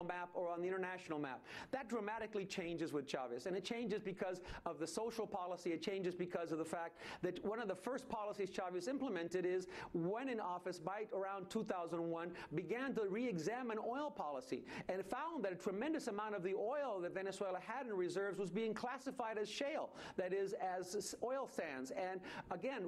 map or on the international map. That dramatically changes with Chavez, and it changes because of the social policy. It changes because of the fact that one of the first policies Chavez implemented is, when in office by around 2001, began to re-examine oil policy and found that a tremendous amount of the oil that Venezuela had in reserves was being classified as shale, that is, as oil sands, and again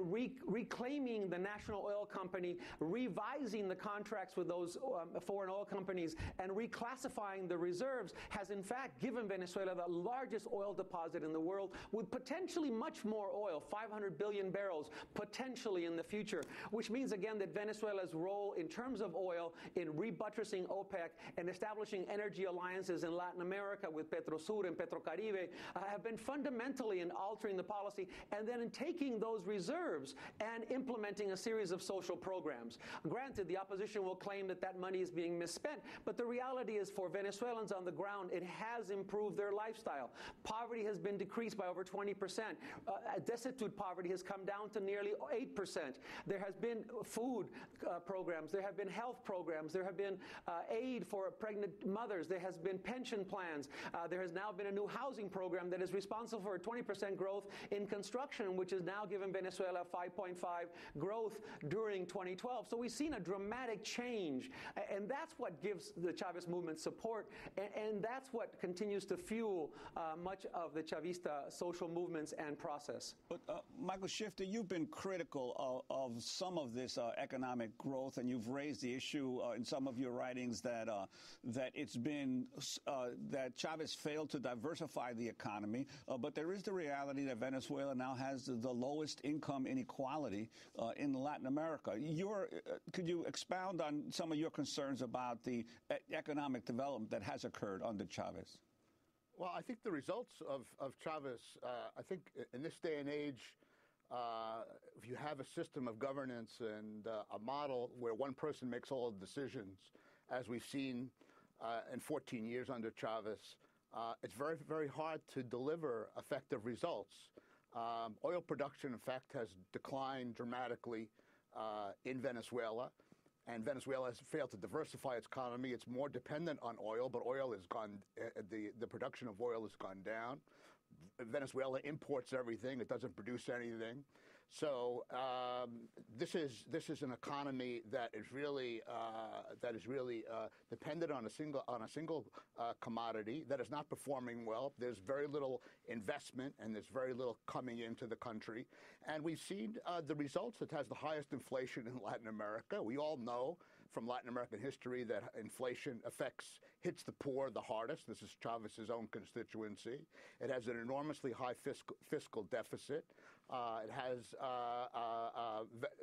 reclaiming the national oil company, revising the contracts with those foreign oil companies, and reclassifying the reserves has in fact given Venezuela the largest oil deposit in the world, with potentially much more oil, 500 billion barrels potentially in the future, which means again that Venezuela's role in terms of oil in rebuttressing OPEC and establishing energy alliances in Latin America with Petrosur and Petrocaribe have been fundamentally in altering the policy, and then in taking those reserves and implementing a series of social programs. Granted, the opposition will claim that that money is being misspent, but the reality is, for Venezuelans on the ground, it has improved their lifestyle. Poverty has been decreased by over 20%. Destitute poverty has come down to nearly 8%. There has been food programs. There have been health programs. There have been aid for pregnant mothers. There has been pension plans. There has now been a new housing program that is responsible for a 20% growth in construction, which has now given Venezuela 5.5 growth during 2012. So we've seen a dramatic change, and that's what gives the Chavez movement support, and that's what continues to fuel much of the Chavista social movements and process. But Michael Shifter, you've been critical of some of this economic growth, and you've raised the issue in some of your writings that it's been that Chavez failed to diversify the economy. But there is the reality that Venezuela now has the lowest income inequality in Latin America. Could you expound on some of your concerns about the economic development that has occurred under Chavez? Well, I think the results of Chavez, I think in this day and age, if you have a system of governance and a model where one person makes all the decisions, as we've seen in 14 years under Chavez, it's very, very hard to deliver effective results. Oil production, in fact, has declined dramatically in Venezuela. And Venezuela has failed to diversify its economy. It's more dependent on oil, but oil has gone, the production of oil has gone down. Venezuela imports everything. It doesn't produce anything. So this is an economy that is really dependent on a single commodity that is not performing well. There's very little investment, and there's very little coming into the country. And we've seen the results. It has the highest inflation in Latin America. We all know from Latin American history that inflation hits the poor the hardest. This is Chavez's own constituency. It has an enormously high fiscal deficit.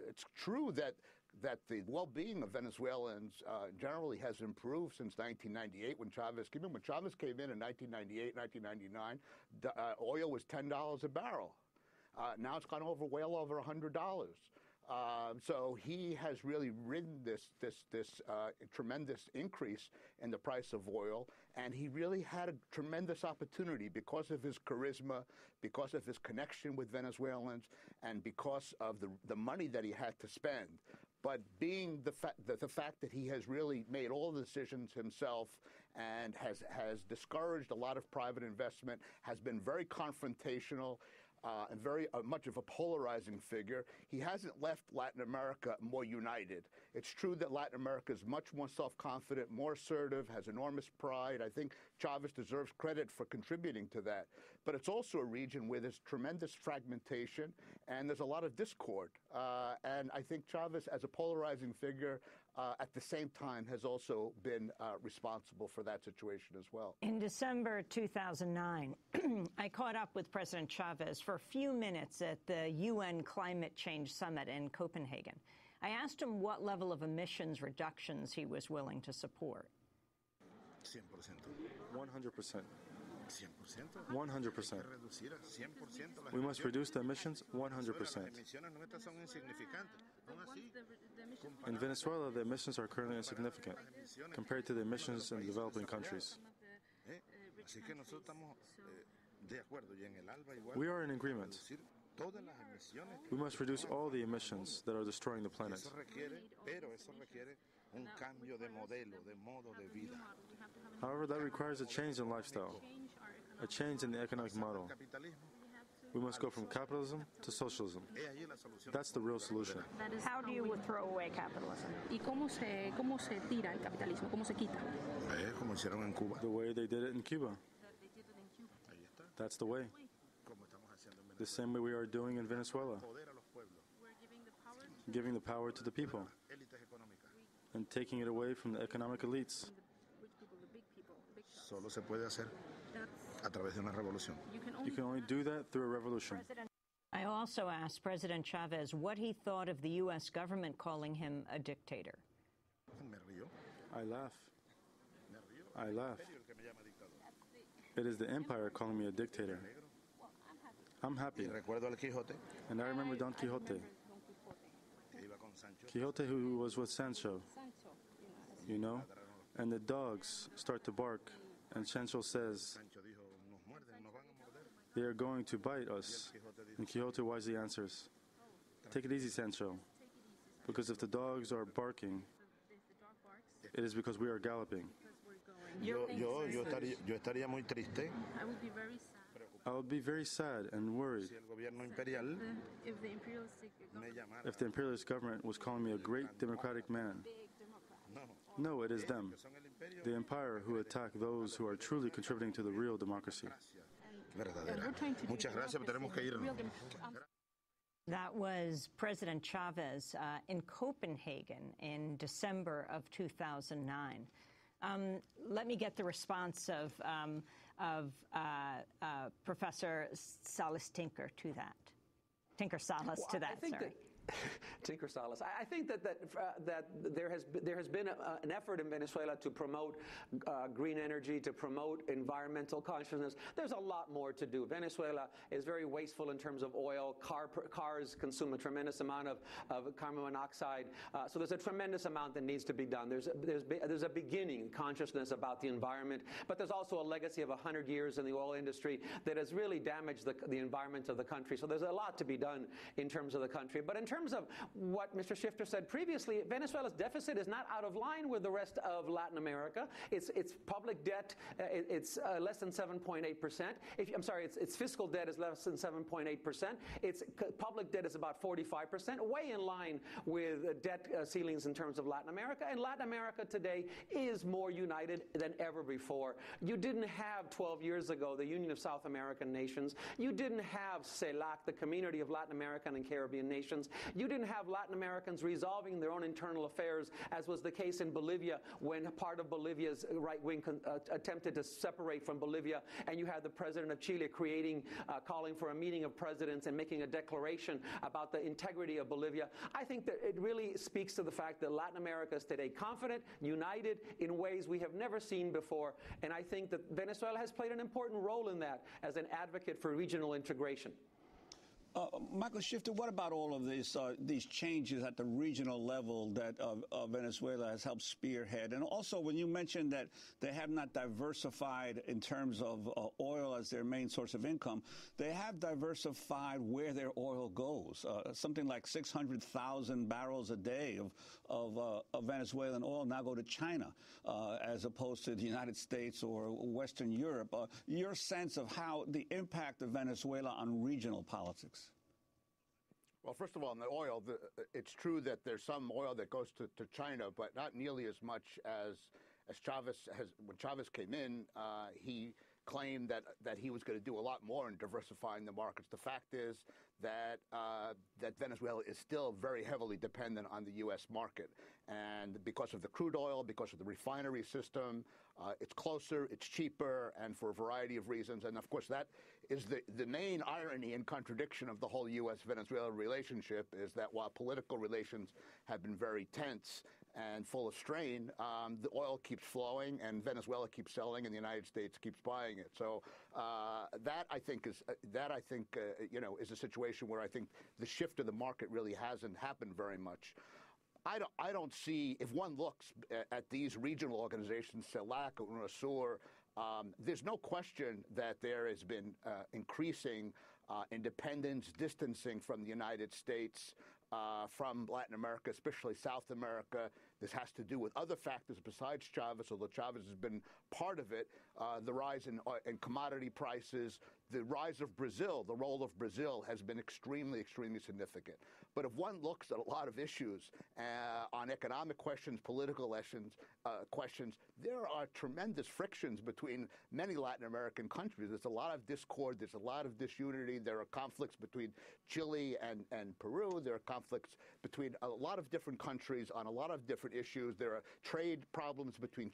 It's true that the well-being of Venezuelans generally has improved since 1998 when Chavez came in. When Chavez came in 1998, 1999, oil was $10 a barrel. Now it's gone well over $100. So he has really ridden this tremendous increase in the price of oil, and he really had a tremendous opportunity because of his charisma, because of his connection with Venezuelans, and because of the money that he had to spend. But being the fact that he has really made all the decisions himself and has discouraged a lot of private investment, has been very confrontational, and very much of a polarizing figure, he hasn't left Latin America more united. It's true that Latin America is much more self-confident, more assertive, has enormous pride. I think Chavez deserves credit for contributing to that. But it's also a region where there's tremendous fragmentation and there's a lot of discord. And I think Chavez, as a polarizing figure, at the same time has also been responsible for that situation as well. In December 2009, I caught up with President Chavez for a few minutes at the UN Climate Change Summit in Copenhagen. I asked him what level of emissions reductions he was willing to support. 100%. 100%. 100%. We must reduce the emissions 100%. In Venezuela, the emissions are currently insignificant compared to the emissions in developing countries. We are in agreement. We must reduce all the emissions that are destroying the planet. un cambio de modelo, de modo de vida. However, that requires a change in lifestyle, a change in the economic model. We must go from capitalism to socialism. That's the real solution. How do you throw away capitalism? ¿Y cómo se tira el capitalismo? ¿Cómo se quita? Como hicieron en Cuba. The way they did it in Cuba. That's the way. The same way we are doing in Venezuela. Giving the power to the people and taking it away from the economic elites. Solo se puede hacer a través de una revolución. You can only do that through a revolution. I also asked President Chavez what he thought of the U.S. government calling him a dictator. Me río. I laugh. I laugh. It is the empire calling me a dictator. I'm happy. Y recuerdo al Quijote, And I remember Don Quixote. que iba con Sancho. Quixote who was with Sancho, you know? And the dogs start to bark, and Sancho says, Sancho dijo, nos muerden, nos van a morder. they are going to bite us. And Quixote wisely answers, take it easy, Sancho, because if the dogs are barking, it is because we are galloping. Yo estaría muy triste I would be very sad I would be very sad and worried si el gobierno imperial if the imperialistic me llamara. if the imperialist government was calling me a great democratic man. No, No, it is them, son el imperio the empire, who attack those who are truly contributing to the real democracy. verdadera. Muchas gracias, pero tenemos que irnos. That was President Chavez in Copenhagen in December of 2009. Let me get the response of Professor Salas Tinker to that. Tinker Salas to that, sorry. Tinker Salas. I think that there has been an effort in Venezuela to promote green energy, to promote environmental consciousness. There's a lot more to do. Venezuela is very wasteful in terms of oil. Cars consume a tremendous amount of carbon monoxide. So there's a tremendous amount that needs to be done. There's a beginning consciousness about the environment, but there's also a legacy of 100 years in the oil industry that has really damaged the environment of the country. So there's a lot to be done in terms of the country. But in terms of what Mr. Shifter said previously, Venezuela's deficit is not out of line with the rest of Latin America. Its public debt, it's less than 7.8%. I'm sorry, its fiscal debt is less than 7.8%. Its public debt is about 45%, way in line with debt ceilings in terms of Latin America. And Latin America today is more united than ever before. You didn't have 12 years ago the Union of South American Nations. You didn't have CELAC, the Community of Latin American and Caribbean Nations. You didn't have Latin Americans resolving their own internal affairs, as was the case in Bolivia when part of Bolivia's right wing attempted to separate from Bolivia, and you had the president of Chile calling for a meeting of presidents and making a declaration about the integrity of Bolivia. I think that it really speaks to the fact that Latin America is today confident, united in ways we have never seen before, and I think that Venezuela has played an important role in that as an advocate for regional integration. Michael Shifter, what about all of these changes at the regional level that Venezuela has helped spearhead? And also, when you mentioned that they have not diversified in terms of oil as their main source of income, they have diversified where their oil goes. Something like 600,000 barrels a day of Venezuelan oil now go to China, as opposed to the United States or Western Europe. Your sense of how the impact of Venezuela on regional politics? Well, first of all, on the oil, it's true that there's some oil that goes to China, but not nearly as much as Chavez has. When Chavez came in, he claimed that he was going to do a lot more in diversifying the markets. The fact is that Venezuela is still very heavily dependent on the U.S. market. And because of the crude oil, because of the refinery system, it's closer, it's cheaper, and for a variety of reasons. And of course, that is the main irony and contradiction of the whole U.S.-Venezuela relationship, is that while political relations have been very tense and full of strain, the oil keeps flowing, and Venezuela keeps selling, and the United States keeps buying it. So that I think is a situation where I think the shift of the market really hasn't happened very much. I don't see, if one looks at these regional organizations, CELAC, UNASUR, there's no question that there has been increasing independence, distancing from the United States, from Latin America, especially South America, This has to do with other factors besides Chavez, although Chavez has been part of it, the rise in commodity prices, the rise of Brazil, the role of Brazil has been extremely, extremely significant. But if one looks at a lot of issues on economic questions, political questions, there are tremendous frictions between many Latin American countries. There's a lot of discord. There's a lot of disunity. There are conflicts between Chile and Peru. There are conflicts between a lot of different countries on a lot of different issues. There are trade problems between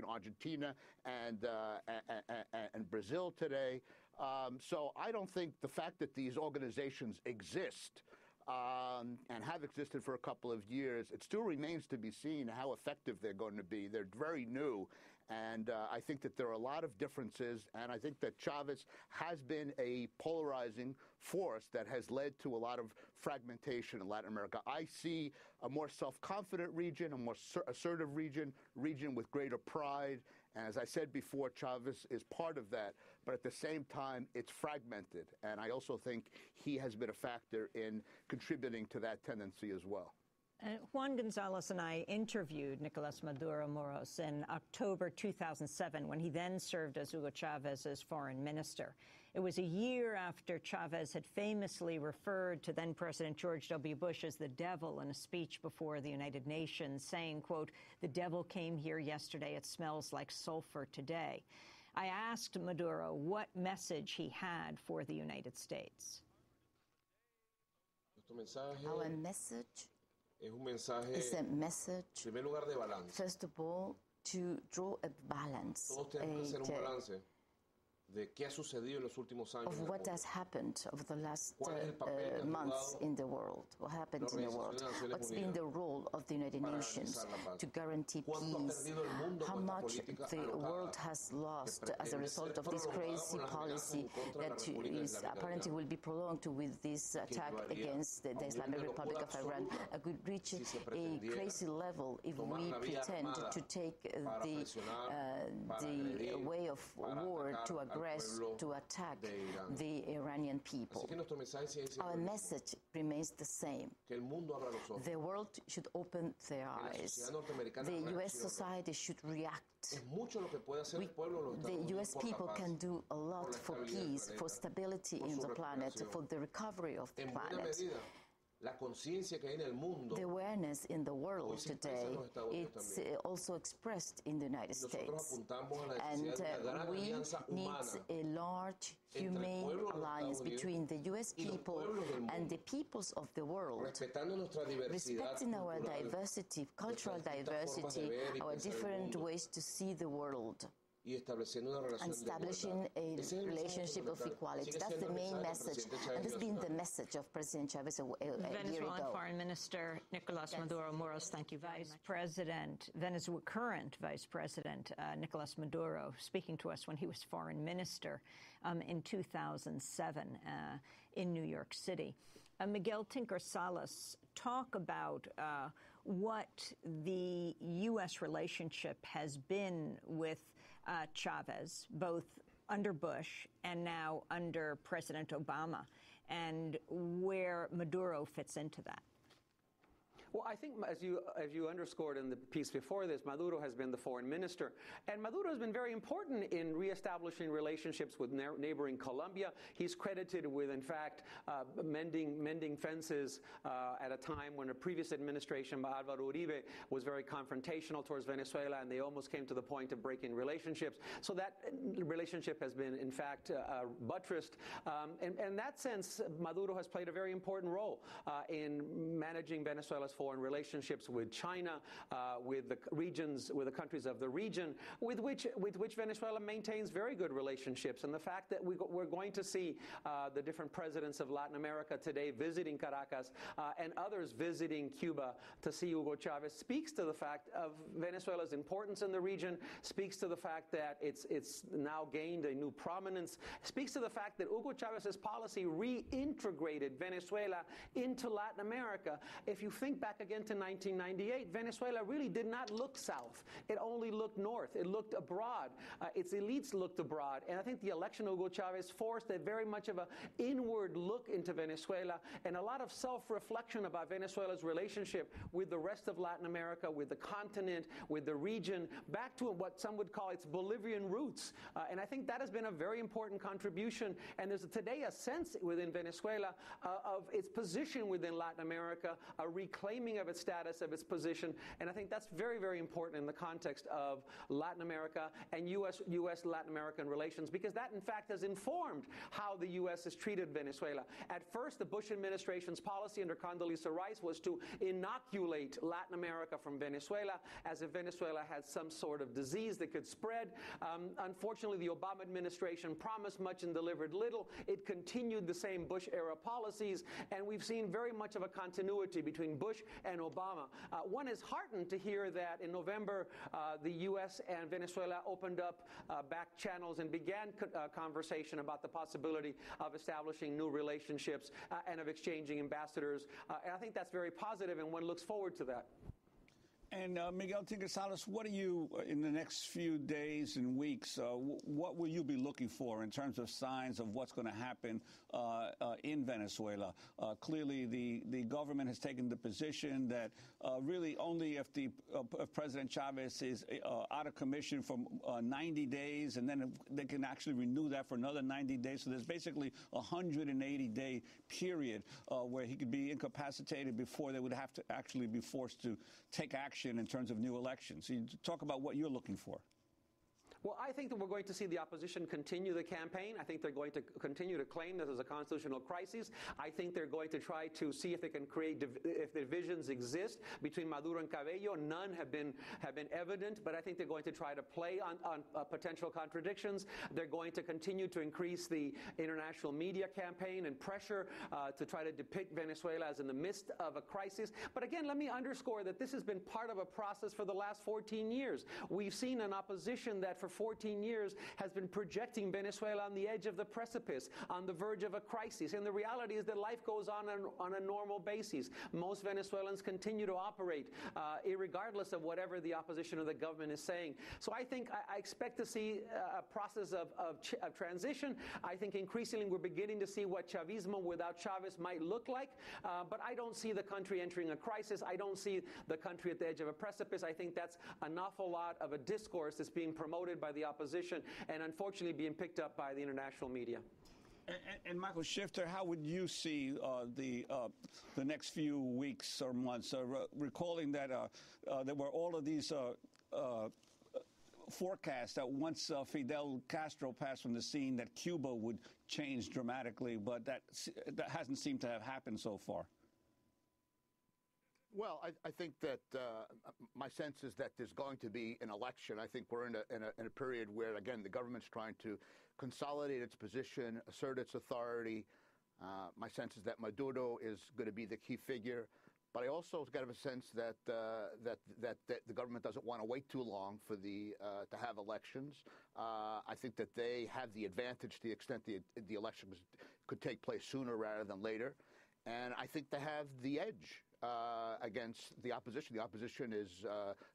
Argentina and Brazil today. So I don't think the fact that these organizations exist and have existed for a couple of years, it still remains to be seen how effective they're going to be. They're very new, and I think that there are a lot of differences, and I think that Chavez has been a polarizing force that has led to a lot of fragmentation in Latin America. I see a more self-confident region, a more assertive region with greater pride. And as I said before, Chavez is part of that, but at the same time, it's fragmented. And I also think he has been a factor in contributing to that tendency as well. Juan Gonzalez and I interviewed Nicolas Maduro Moros in October 2007, when he then served as Hugo Chávez's foreign minister. It was a year after Chavez had famously referred to then-President George W. Bush as the devil in a speech before the United Nations, saying, quote, "The devil came here yesterday. It smells like sulfur today." I asked Maduro what message he had for the United States. Our message is a message, first of all, to draw a balance, of what has happened over the last months in the world, what happened in the world, what's been the role of the United Nations to guarantee peace, how much the world has lost as a result of this crazy policy that is apparently will be prolonged with this attack against the Islamic Republic of Iran. It could reach a crazy level if we pretend to take the way of war to attack the Iranian people. Our message remains the same. The world should open their eyes. The U.S. society should react. The U.S. people can do a lot for peace, for stability in the planet, for the recovery of the planet. The awareness in the world today, it's also expressed in the United States. And we need a large, humane alliance between the U.S. people and the peoples of the world, respecting our diversity, cultural diversity, our different ways to see the world, and establishing a relationship of equality. That's the main message, and that's been the message of President Chavez a year ago. Venezuelan Foreign Minister Nicolas Maduro Moros, thank you very much. Current Vice President Nicolas Maduro, speaking to us when he was Foreign Minister in 2007 in New York City. Miguel Tinker-Salas, talk about what the U.S. relationship has been with Chavez, both under Bush and now under President Obama, and where Maduro fits into that. Well, I think, as you underscored in the piece before this, Maduro has been the foreign minister. And Maduro has been very important in reestablishing relationships with neighboring Colombia. He's credited with, in fact, mending fences at a time when a previous administration by Álvaro Uribe was very confrontational towards Venezuela, and they almost came to the point of breaking relationships. So that relationship has been, in fact, buttressed. In that sense, Maduro has played a very important role in managing Venezuela's foreign relationships with China, with the countries of the region, with which Venezuela maintains very good relationships. And the fact that we're going to see the different presidents of Latin America today visiting Caracas and others visiting Cuba to see Hugo Chavez speaks to the fact of Venezuela's importance in the region, speaks to the fact that it's now gained a new prominence, speaks to the fact that Hugo Chávez's policy reintegrated Venezuela into Latin America. If you think back back again to 1998, Venezuela really did not look south. It only looked north. It looked abroad. Its elites looked abroad. And I think the election of Hugo Chavez forced a very much of an inward look into Venezuela and a lot of self-reflection about Venezuela's relationship with the rest of Latin America, with the continent, with the region, back to what some would call its Bolivian roots. And I think that has been a very important contribution. And there's today a sense within Venezuela of its position within Latin America, a reclaiming of its status, of its position. And I think that's very, very important in the context of Latin America and U.S.-Latin American relations, because that, in fact, has informed how the U.S. has treated Venezuela. At first, the Bush administration's policy under Condoleezza Rice was to inoculate Latin America from Venezuela, as if Venezuela had some sort of disease that could spread. Unfortunately, the Obama administration promised much and delivered little. It continued the same Bush-era policies, and we've seen very much of a continuity between Bush and Obama. One is heartened to hear that in November, the U.S. and Venezuela opened up back channels and began conversation about the possibility of establishing new relationships and of exchanging ambassadors. And I think that's very positive, and one looks forward to that. And Miguel Gonzalez, what are you, in the next few days and weeks, what will you be looking for in terms of signs of what's going to happen in Venezuela? Clearly, the government has taken the position that really only if President Chavez is out of commission for 90 days, and then they can actually renew that for another 90 days. So there's basically a 180-day period where he could be incapacitated before they would have to actually be forced to take action in terms of new elections. So you talk about what you're looking for. Well, I think that we're going to see the opposition continue the campaign. I think they're going to continue to claim that there's a constitutional crisis. I think they're going to try to see if they can create, if divisions exist between Maduro and Cabello. None have been evident, but I think they're going to try to play on potential contradictions. They're going to continue to increase the international media campaign and pressure to try to depict Venezuela as in the midst of a crisis. But again, let me underscore that this has been part of a process for the last 14 years. We've seen an opposition that for 14 years has been projecting Venezuela on the edge of the precipice, on the verge of a crisis. And the reality is that life goes on a normal basis. Most Venezuelans continue to operate irregardless of whatever the opposition or the government is saying. So I think I expect to see a process of transition. I think increasingly we're beginning to see what Chavismo without Chavez might look like. But I don't see the country entering a crisis. I don't see the country at the edge of a precipice. I think that's an awful lot of a discourse that's being promoted by the opposition and unfortunately being picked up by the international media. And Michael Shifter, how would you see the next few weeks or months, recalling that there were all of these forecasts that once Fidel Castro passed from the scene that Cuba would change dramatically, but that hasn't seemed to have happened so far? Well, I think that my sense is that there's going to be an election. I think we're in a period where, again, the government's trying to consolidate its position, assert its authority. My sense is that Maduro is going to be the key figure. But I also get a sense that the government doesn't want to wait too long for to have elections. I think that they have the advantage to the extent the elections could take place sooner rather than later. And I think they have the edge against the opposition. The opposition is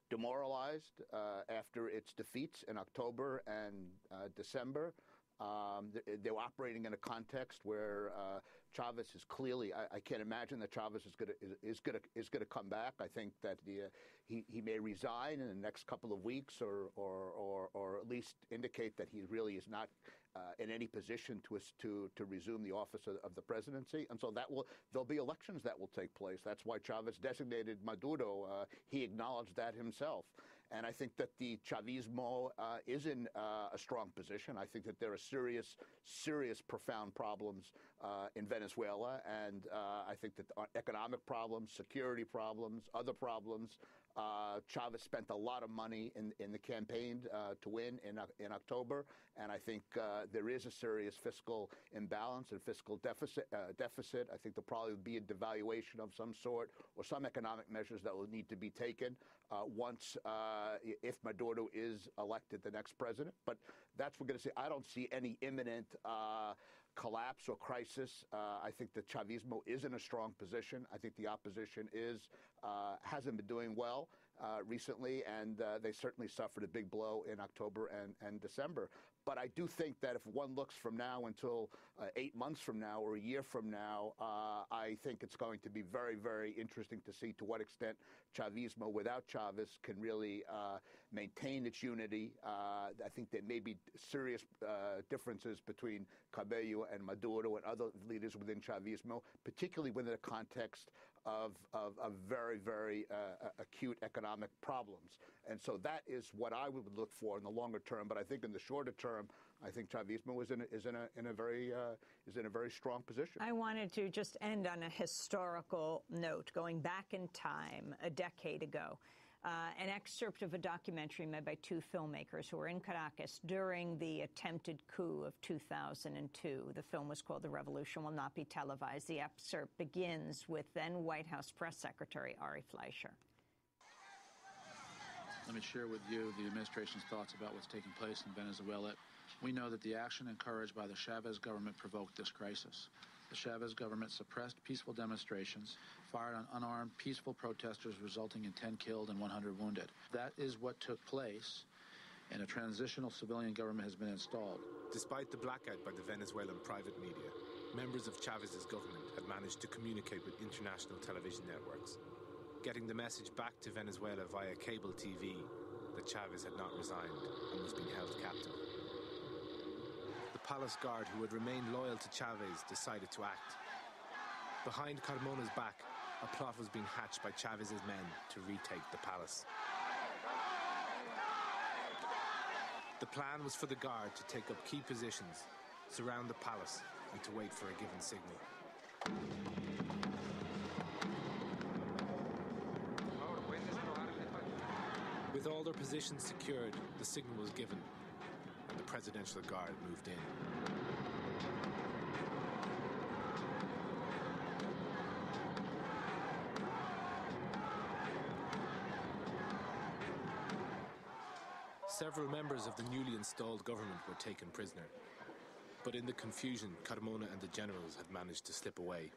demoralized after its defeats in October and December. They're operating in a context where Chavez is clearly. I can't imagine that Chavez is going to come back. I think that he may resign in the next couple of weeks, or at least indicate that he really is not in any position to resume the office of the presidency. And so there'll be elections that will take place. That's why Chavez designated Maduro. He acknowledged that himself. And I think that the Chavismo is in a strong position. I think that there are serious, profound problems in Venezuela. And I think that economic problems, security problems, other problems. Chavez spent a lot of money in the campaign to win in October. And I think there is a serious fiscal imbalance and fiscal deficit. I think there'll probably be a devaluation of some sort or some economic measures that will need to be taken if Maduro is elected the next president. But that's what we're going to see. I don't see any imminent collapse or crisis. I think the Chavismo is in a strong position. I think the opposition hasn't been doing well recently, and they certainly suffered a big blow in October and December. But I do think that if one looks from now until 8 months from now or a year from now, I think it's going to be very, very interesting to see to what extent Chavismo without Chavez can really maintain its unity. I think there may be serious differences between Cabello and Maduro and other leaders within Chavismo, particularly within the context of very, very acute economic problems. And so that is what I would look for in the longer term. But I think in the shorter term, I think Chavismo is in a very strong position. I wanted to just end on a historical note, going back in time a decade ago. An excerpt of a documentary made by two filmmakers who were in Caracas during the attempted coup of 2002. The film was called The Revolution Will Not Be Televised. The excerpt begins with then White House Press Secretary Ari Fleischer. Let me share with you the administration's thoughts about what's taking place in Venezuela. We know that the action encouraged by the Chavez government provoked this crisis. The Chavez government suppressed peaceful demonstrations, fired on unarmed, peaceful protesters, resulting in 10 killed and 100 wounded. That is what took place, and a transitional civilian government has been installed. Despite the blackout by the Venezuelan private media, members of Chavez's government had managed to communicate with international television networks, getting the message back to Venezuela via cable TV that Chavez had not resigned and was being held captive. The palace guard who had remained loyal to Chavez decided to act. Behind Carmona's back, a plot was being hatched by Chavez's men to retake the palace. The plan was for the guard to take up key positions, surround the palace, and to wait for a given signal. With all their positions secured, the signal was given, and the presidential guard moved in. Several members of the newly installed government were taken prisoner. But in the confusion, Carmona and the generals had managed to slip away.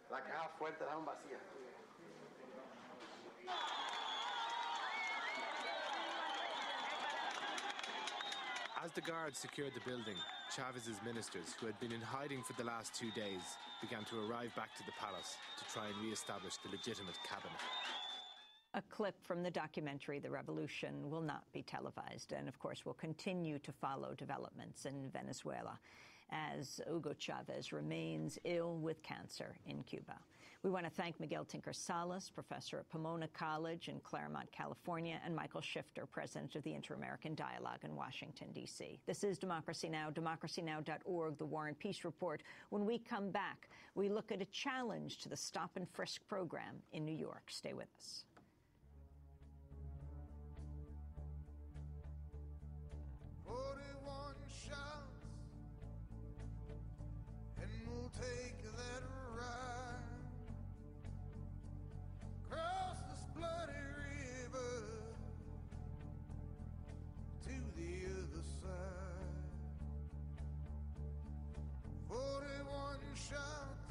As the guards secured the building, Chavez's ministers, who had been in hiding for the last 2 days, began to arrive back to the palace to try and re-establish the legitimate cabinet. A clip from the documentary, The Revolution Will Not Be Televised, and of course we'll continue to follow developments in Venezuela as Hugo Chavez remains ill with cancer in Cuba. We want to thank Miguel Tinker-Salas, professor at Pomona College in Claremont, California, and Michael Shifter, president of the Inter-American Dialogue in Washington, D.C. This is Democracy Now!, democracynow.org, The War and Peace Report. When we come back, we look at a challenge to the Stop and Frisk program in New York. Stay with us. Take that ride across this bloody river to the other side. 41 shots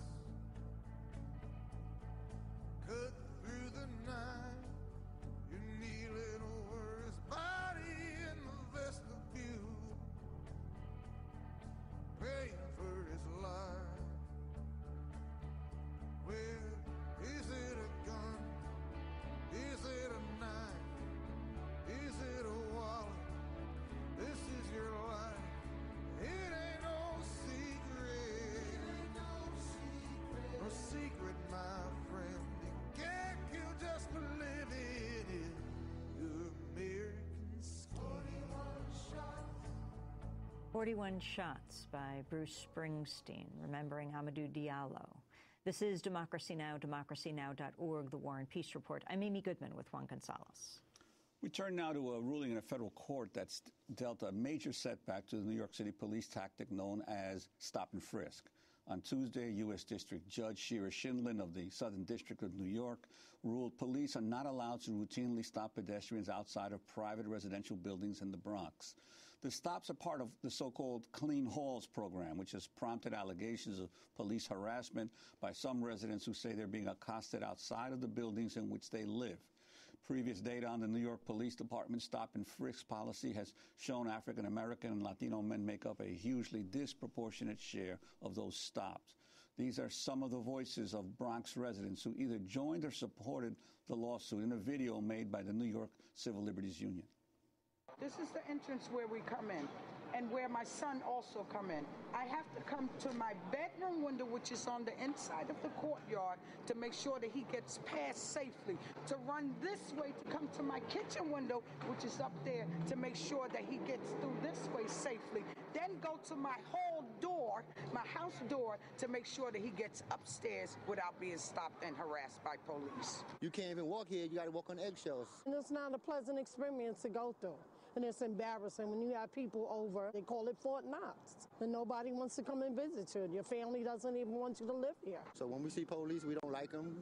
cut through the night. You're kneeling over his body in the vestibule, praying for his life. Where is it a gun? Is it a knife? Is it a wallet? This is your life. It ain't no secret. It ain't no secret, my friend. You can't kill just for living it. You're American skin. 41 Shots by Bruce Springsteen, remembering Amadou Diallo. This is Democracy Now!, democracynow.org, The War and Peace Report. I'm Amy Goodman with Juan Gonzalez. We turn now to a ruling in a federal court that's dealt a major setback to the New York City police tactic known as stop and frisk. On Tuesday, U.S. District Judge Shira Schindlin of the Southern District of New York ruled police are not allowed to routinely stop pedestrians outside of private residential buildings in the Bronx. The stops are part of the so-called Clean Halls program, which has prompted allegations of police harassment by some residents who say they're being accosted outside of the buildings in which they live. Previous data on the New York Police Department's stop and frisk policy has shown African American and Latino men make up a hugely disproportionate share of those stops. These are some of the voices of Bronx residents who either joined or supported the lawsuit in a video made by the New York Civil Liberties Union. This is the entrance where we come in and where my son also come in. I have to come to my bedroom window, which is on the inside of the courtyard, to make sure that he gets past safely. To run this way to come to my kitchen window, which is up there, to make sure that he gets through this way safely. Then go to my hall door, my house door, to make sure that he gets upstairs without being stopped and harassed by police. You can't even walk here, you gotta walk on eggshells. And it's not a pleasant experience to go through. And it's embarrassing when you have people over, they call it Fort Knox, and nobody wants to come and visit you. Your family doesn't even want you to live here. So when we see police, we don't like them.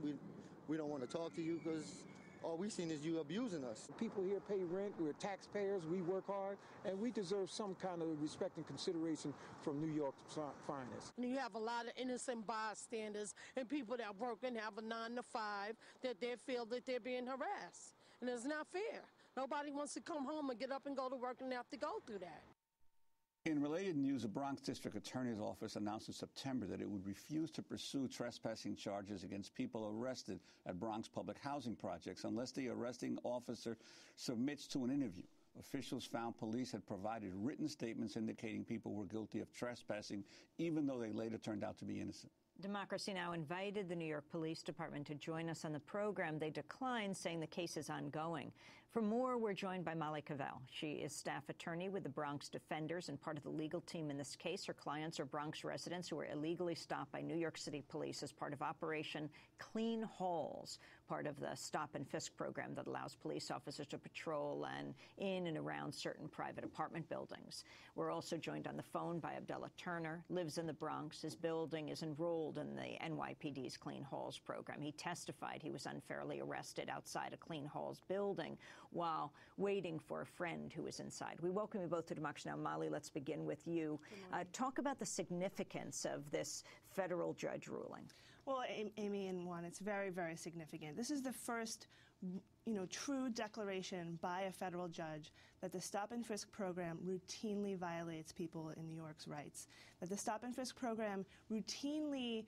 We don't want to talk to you because all we seen is you abusing us. People here pay rent, we're taxpayers, we work hard, and we deserve some kind of respect and consideration from New York's finest. And you have a lot of innocent bystanders and people that work and have a 9 to 5 that they feel that they're being harassed. And it's not fair. Nobody wants to come home and get up and go to work and have to go through that. In related news, the Bronx District Attorney's Office announced in September that it would refuse to pursue trespassing charges against people arrested at Bronx public housing projects unless the arresting officer submits to an interview. Officials found police had provided written statements indicating people were guilty of trespassing, even though they later turned out to be innocent. Democracy Now! Invited the New York Police Department to join us on the program. They declined, saying the case is ongoing. For more, we're joined by Molly Cavell. She is staff attorney with the Bronx Defenders and part of the legal team in this case. Her clients are Bronx residents who were illegally stopped by New York City police as part of Operation Clean Halls, part of the stop and frisk program that allows police officers to patrol in and around certain private apartment buildings. We're also joined on the phone by Abdullah Turner, lives in the Bronx. His building is enrolled in the NYPD's Clean Halls program. He testified he was unfairly arrested outside a Clean Halls building while waiting for a friend who was inside. We welcome you both to Democracy Now! Molly, let's begin with you. Talk about the significance of this federal judge ruling. Well, Amy and Juan, it's very, very significant. This is the first, true declaration by a federal judge that the stop and frisk program routinely violates people in New York's rights. That the stop and frisk program routinely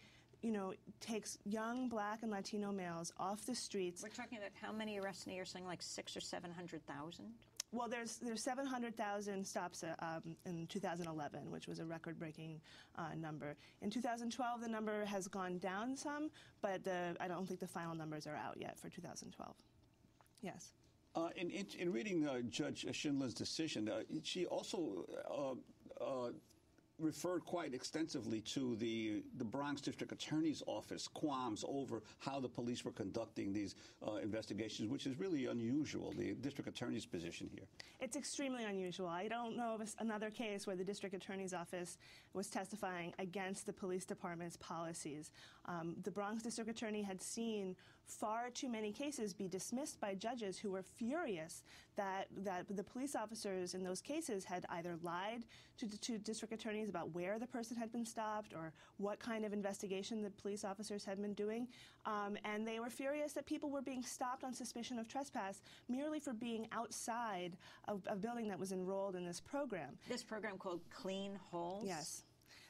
takes young Black and Latino males off the streets. We're talking about how many arrests in a year, something like 600,000 or 700,000? Well, there's 700,000 stops in 2011, which was a record-breaking number. In 2012, the number has gone down some, but I don't think the final numbers are out yet for 2012. Yes. In reading Judge Schindler's decision, she also referred quite extensively to the Bronx District Attorney's Office qualms over how the police were conducting these investigations, which is really unusual, the District Attorney's position here. It's extremely unusual. I don't know of another case where the District Attorney's Office was testifying against the police department's policies. The Bronx District Attorney had seen far too many cases be dismissed by judges who were furious that the police officers in those cases had either lied to district attorneys about where the person had been stopped or what kind of investigation the police officers had been doing. And they were furious that people were being stopped on suspicion of trespass merely for being outside of a building that was enrolled in this program. This program called Clean Halls? Yes.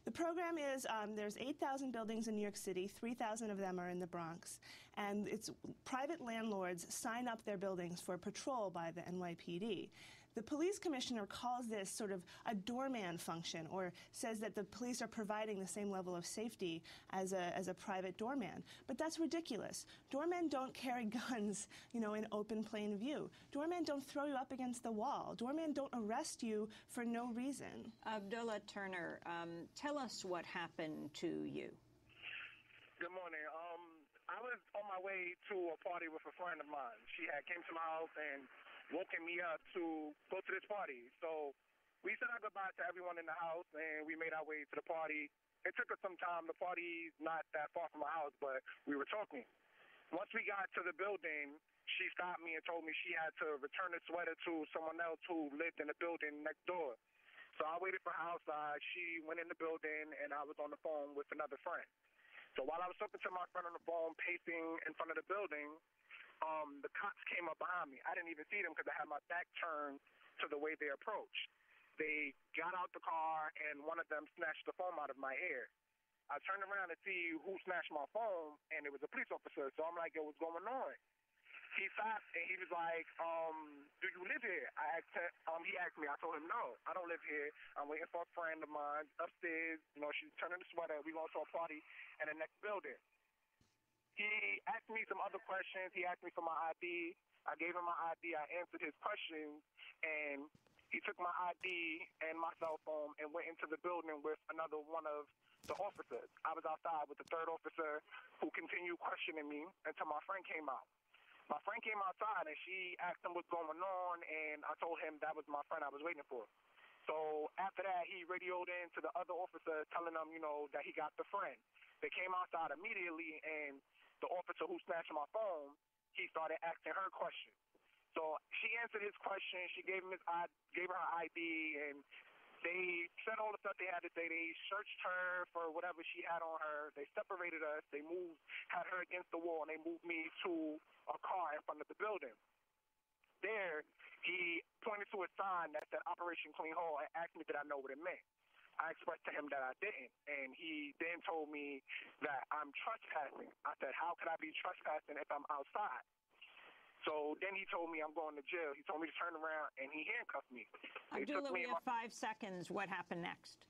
The program is, there's 8,000 buildings in New York City, 3,000 of them are in the Bronx, and it's private landlords sign up their buildings for patrol by the NYPD. The police commissioner calls this sort of a doorman function, or says that the police are providing the same level of safety as a private doorman. But that's ridiculous. Doormen don't carry guns, in open plain view. Doormen don't throw you up against the wall. Doormen don't arrest you for no reason. Abdullah Turner, tell us what happened to you. Good morning. I was on my way to a party with a friend of mine. She had came to my house and woken me up to go to this party. So we said our goodbyes to everyone in the house, and we made our way to the party. It took us some time. The party's not that far from my house, but we were talking. Once we got to the building, she stopped me and told me she had to return the sweater to someone else who lived in the building next door. So I waited for her outside. She went in the building, and I was on the phone with another friend. So while I was talking to my friend on the phone, pacing in front of the building, the cops came up behind me. I didn't even see them because I had my back turned to the way they approached. They got out the car, and one of them snatched the phone out of my ear. I turned around to see who snatched my phone, and it was a police officer. So I'm like, yo, what's going on? He stopped, and he was like, do you live here? He asked me. I told him, no, I don't live here. I'm waiting for a friend of mine upstairs. You know, she's turning the sweater. We're going to a party in the next building. He asked me some other questions. He asked me for my ID. I gave him my ID. I answered his questions, and he took my ID and my cell phone and went into the building with another one of the officers. I was outside with the third officer who continued questioning me until my friend came out. My friend came outside, and she asked him what's going on, and I told him that was my friend I was waiting for. So after that, he radioed in to the other officer telling them, you know, that he got the friend. They came outside immediately, and the officer who snatched my phone, he started asking her questions. So she answered his question. She gave her ID, and they said all the stuff they had to say. They searched her for whatever she had on her. They separated us. They had her against the wall, and they moved me to a car in front of the building. There, he pointed to a sign that said Operation Clean Hall and asked me did I know what it meant. I expressed to him that I didn't, and he then told me that I'm trespassing. I said, how could I be trespassing if I'm outside? So then he told me I'm going to jail. He told me to turn around, and he handcuffed me. Abdullah, we have 5 seconds. What happened next?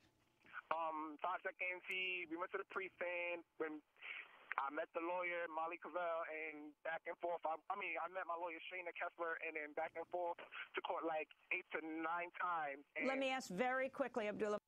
5 seconds, we went to the precinct. When I met the lawyer, Molly Cavell, and back and forth. I met my lawyer, Shayna Kessler, and then back and forth to court like 8 to 9 times. Let me ask very quickly, Abdullah.